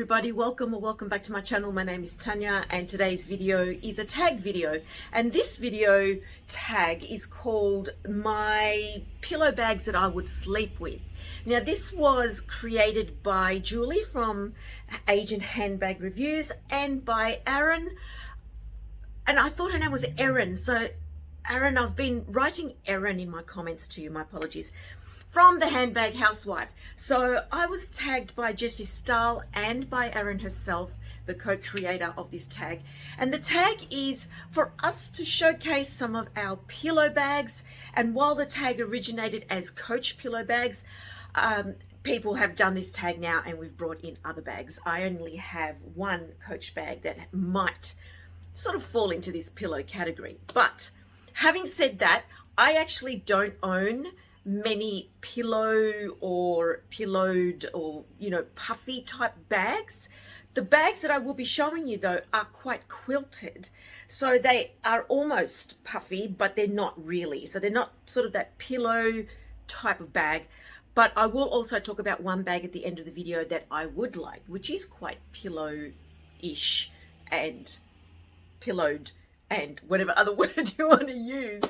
everybody, welcome or welcome back to my channel. My name is Tania and today's video is a tag video, and this video tag is called my pillow bags that I would sleep with. Now this was created by Julie from Agent Handbag Reviews and by Aaron, and I thought her name was Erin. So Aaron, I've been writing Erin in my comments to you, my apologies, from the Handbag Housewife. So I was tagged by Jessie Stahl and by Aaron herself, the co-creator of this tag. And the tag is for us to showcase some of our pillow bags. And while the tag originated as Coach pillow bags, people have done this tag now and we've brought in other bags. I only have one Coach bag that might sort of fall into this pillow category. But having said that, I actually don't own many pillow or pillowed or puffy type bags. The bags that I will be showing you though are quite quilted, so they are almost puffy but they're not really, so they're not sort of that pillow type of bag. But I will also talk about one bag at the end of the video that I would like, which is quite pillow-ish and pillowed and whatever other word you want to use.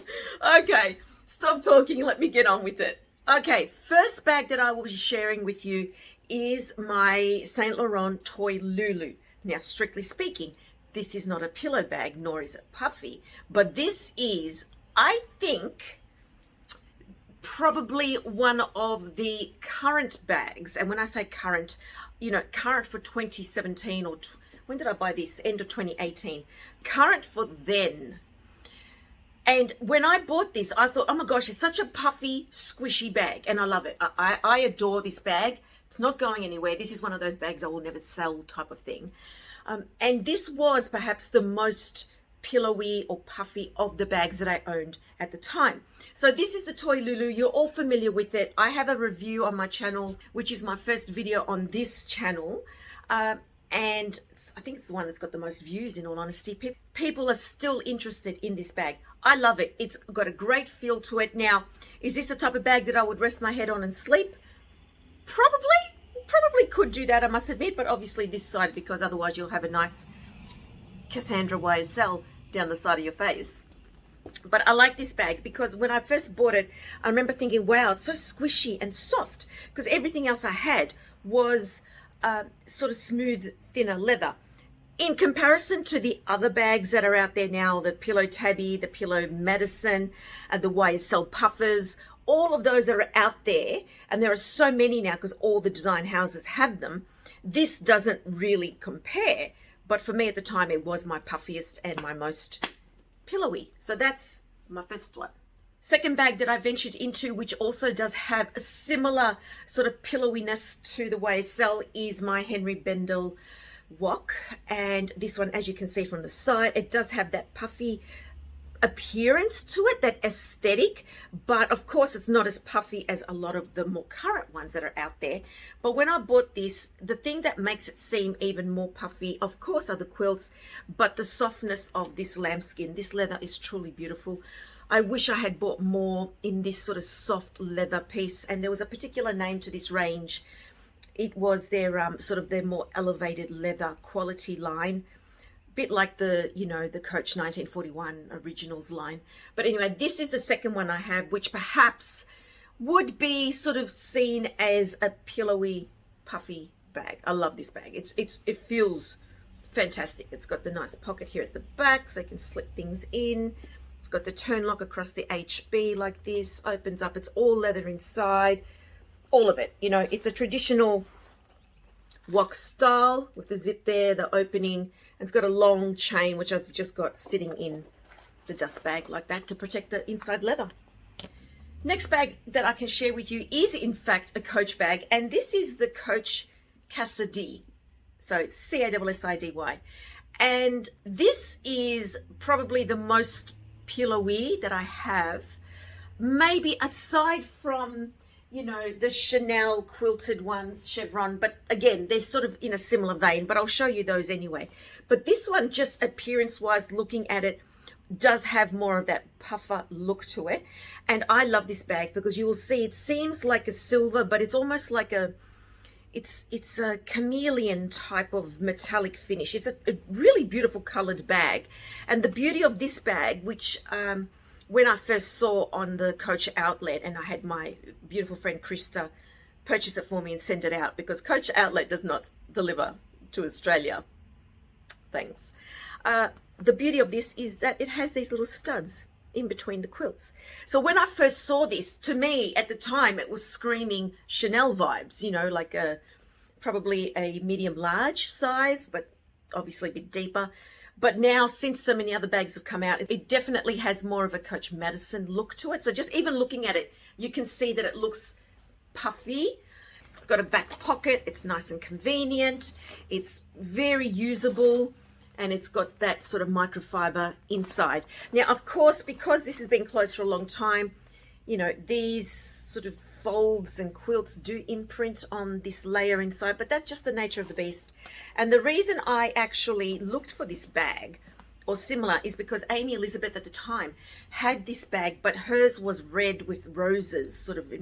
Okay, stop talking, let me get on with it. Okay, first bag that I will be sharing with you is my Saint Laurent toy Lulu. Now, strictly speaking, this is not a pillow bag, nor is it puffy, but this is, I think, probably one of the current bags. And when I say current, current for 2017 or when did I buy this? End of 2018. Current for then. And when I bought this, I thought, oh my gosh, it's such a puffy, squishy bag. And I love it. I adore this bag. It's not going anywhere. This is one of those bags I will never sell type of thing. And this was perhaps the most pillowy or puffy of the bags that I owned at the time. So this is the toy Lulu. You're all familiar with it. I have a review on my channel, which is my first video on this channel. And I think it's the one that's got the most views, in all honesty. People are still interested in this bag. I love it. It's got a great feel to it. Now, is this the type of bag that I would rest my head on and sleep? Probably could do that, I must admit, but obviously this side, because otherwise you'll have a nice Cassandra YSL down the side of your face. But I like this bag because when I first bought it, I remember thinking, wow, it's so squishy and soft, because everything else I had was sort of smooth, thinner leather. In comparison to the other bags that are out there now, the Pillow Tabby, the Pillow Madison, the YSL Puffers, all of those that are out there, and there are so many now because all the design houses have them, this doesn't really compare. But for me at the time, it was my puffiest and my most pillowy. So that's my first one. Second bag that I ventured into, which also does have a similar sort of pillowiness to the YSL, is my Hermes Birkin Wok. And this one, as you can see from the side, it does have that puffy appearance to it, that aesthetic, but of course it's not as puffy as a lot of the more current ones that are out there. But when I bought this, the thing that makes it seem even more puffy, of course, are the quilts, but the softness of this lambskin. This leather is truly beautiful. I wish I had bought more in this sort of soft leather piece, and there was a particular name to this range. It was their sort of their more elevated leather quality line, a bit like the the Coach 1941 Originals line. But anyway, this is the second one I have, which perhaps would be sort of seen as a pillowy, puffy bag. I love this bag. It feels fantastic. It's got the nice pocket here at the back, so you can slip things in. It's got the turn lock across the HB like this, opens up. It's all leather inside, all of it. It's a traditional Wok style with the zip there, the opening, and it's got a long chain, which I've just got sitting in the dust bag like that to protect the inside leather. Next bag that I can share with you is in fact a Coach bag, and this is the Coach Cassidy. So it's Cassidy. And this is probably the most pillowy that I have, maybe aside from the Chanel quilted ones, chevron, but again, they're sort of in a similar vein, but I'll show you those anyway. But this one, just appearance wise, looking at it, does have more of that puffer look to it. And I love this bag because you will see it seems like a silver, but it's almost like it's a chameleon type of metallic finish. It's a really beautiful colored bag. And the beauty of this bag, which when I first saw on the Coach outlet, and I had my beautiful friend Krista purchase it for me and send it out, because Coach outlet does not deliver to Australia. Thanks. The beauty of this is that it has these little studs in between the quilts. So when I first saw this, to me at the time it was screaming Chanel vibes, you know, like probably a medium large size, but obviously a bit deeper. But now, since so many other bags have come out, it definitely has more of a Coach Madison look to it. So just even looking at it, you can see that it looks puffy. It's got a back pocket. It's nice and convenient. It's very usable. And it's got that sort of microfiber inside. Now, of course, because this has been closed for a long time, you know, these sort of folds and quilts do imprint on this layer inside, but that's just the nature of the beast. And the reason I actually looked for this bag or similar is because Amy Elizabeth at the time had this bag, but hers was red with roses sort of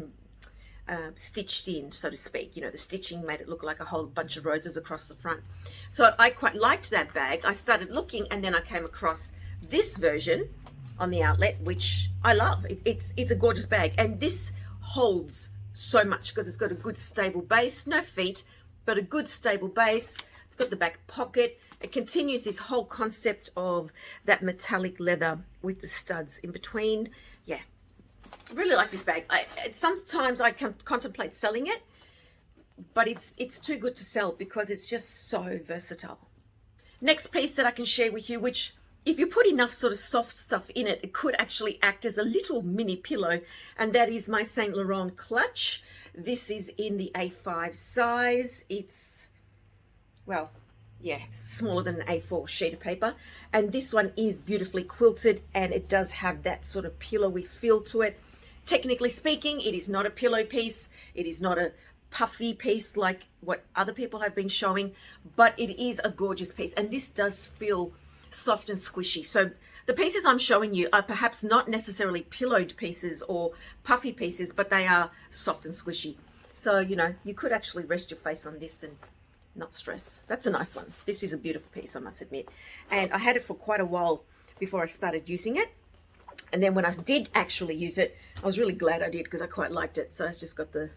stitched in, so to speak. You know, the stitching made it look like a whole bunch of roses across the front. So I quite liked that bag. I started looking, and then I came across this version on the outlet, which I love. It's a gorgeous bag, and this holds so much because it's got a good stable base, no feet, but a good stable base. It's got the back pocket. It continues this whole concept of that metallic leather with the studs in between. Yeah, I really like this bag. Sometimes I can contemplate selling it, but it's too good to sell because it's just so versatile. Next piece that I can share with you, which if you put enough sort of soft stuff in it, it could actually act as a little mini pillow, and that is my Saint Laurent clutch. This is in the A5 size. It's, well, yeah, it's smaller than an A4 sheet of paper, and this one is beautifully quilted, and it does have that sort of pillowy feel to it. Technically speaking, it is not a pillow piece. It is not a puffy piece like what other people have been showing, but it is a gorgeous piece, and this does feel soft and squishy. So the pieces I'm showing you are perhaps not necessarily pillowed pieces or puffy pieces, but they are soft and squishy. So, you know, you could actually rest your face on this and not stress. That's a nice one. This is a beautiful piece, I must admit. And I had it for quite a while before I started using it. And then when I did actually use it, I was really glad I did because I quite liked it. So it's just got the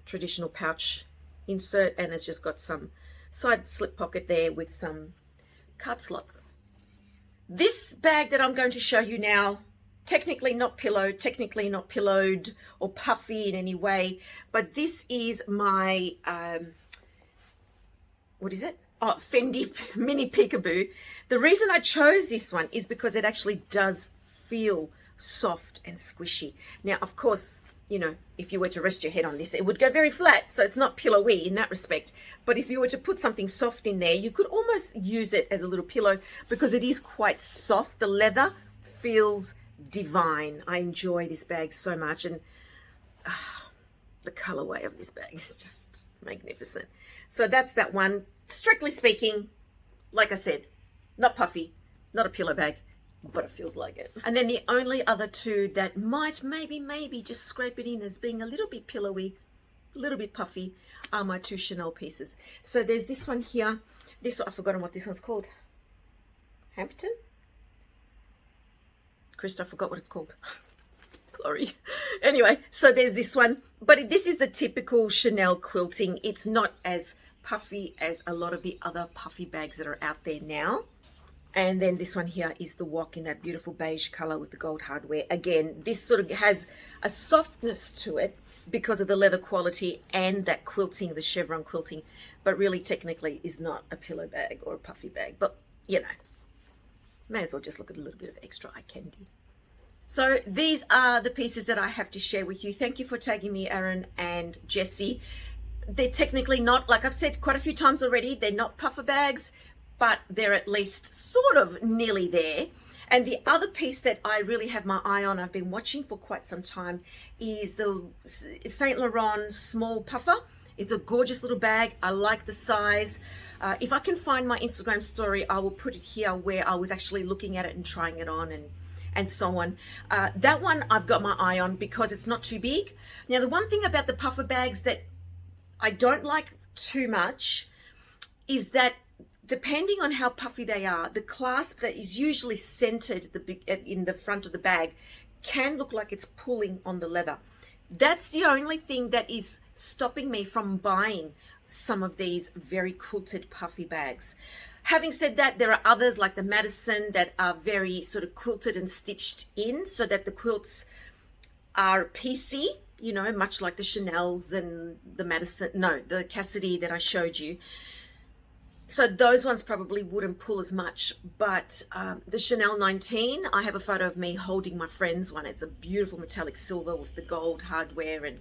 traditional pouch insert, and it's just got some side slip pocket there with some card slots. This bag that I'm going to show you now, technically not pillowed, technically not pillowed or puffy in any way, but this is my, what is it? Oh, Fendi Mini Peekaboo. The reason I chose this one is because it actually does feel soft and squishy. Now, of course, you know, if you were to rest your head on this, it would go very flat, so it's not pillowy in that respect. But if you were to put something soft in there, you could almost use it as a little pillow because it is quite soft. The leather feels divine. I enjoy this bag so much, and the colorway of this bag is just magnificent. So that's that one. Strictly speaking, like I said, not puffy, not a pillow bag, but it feels like it. And then the only other two that might maybe just scrape it in as being a little bit pillowy, a little bit puffy, are my two Chanel pieces. So there's this one here. This, I've forgotten what this one's called. Hampton? Chris, I forgot what it's called. Sorry. Anyway, so there's this one. But this is the typical Chanel quilting. It's not as puffy as a lot of the other puffy bags that are out there now. And then this one here is the Wok in that beautiful beige color with the gold hardware. Again, this sort of has a softness to it because of the leather quality and that quilting, the chevron quilting, but really technically is not a pillow bag or a puffy bag. But, you know, may as well just look at a little bit of extra eye candy. So these are the pieces that I have to share with you. Thank you for tagging me, Aaron and Jessie. They're technically not, like I've said quite a few times already, they're not puffer bags, but they're at least sort of nearly there. And the other piece that I really have my eye on, I've been watching for quite some time, is the Saint Laurent small puffer. It's a gorgeous little bag. I like the size. If I can find my Instagram story, I will put it here where I was actually looking at it and trying it on and so on. That one I've got my eye on because it's not too big. Now, the one thing about the puffer bags that I don't like too much is that depending on how puffy they are, the clasp that is usually centered in the front of the bag can look like it's pulling on the leather. That's the only thing that is stopping me from buying some of these very quilted puffy bags. Having said that, there are others like the Madison that are very sort of quilted and stitched in so that the quilts are piecey, you know, much like the Chanel's and the Cassidy that I showed you. So those ones probably wouldn't pull as much, but the Chanel 19, I have a photo of me holding my friend's one. It's a beautiful metallic silver with the gold hardware, and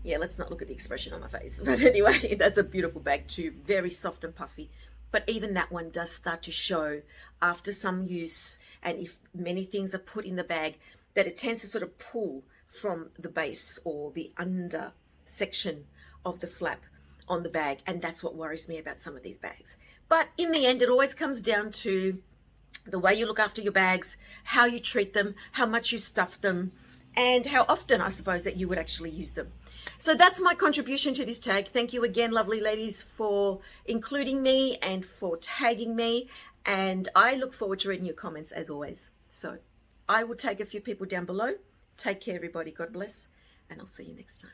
yeah, let's not look at the expression on my face. But anyway, that's a beautiful bag too, very soft and puffy. But even that one does start to show after some use, and if many things are put in the bag, that it tends to sort of pull from the base or the under section of the flap on the bag, and that's what worries me about some of these bags. But in the end, it always comes down to the way you look after your bags, how you treat them, how much you stuff them, and how often, I suppose, that you would actually use them. So that's my contribution to this tag. Thank you again, lovely ladies, for including me and for tagging me, and I look forward to reading your comments as always. So I will tag a few people down below. Take care, everybody. God bless, and I'll see you next time.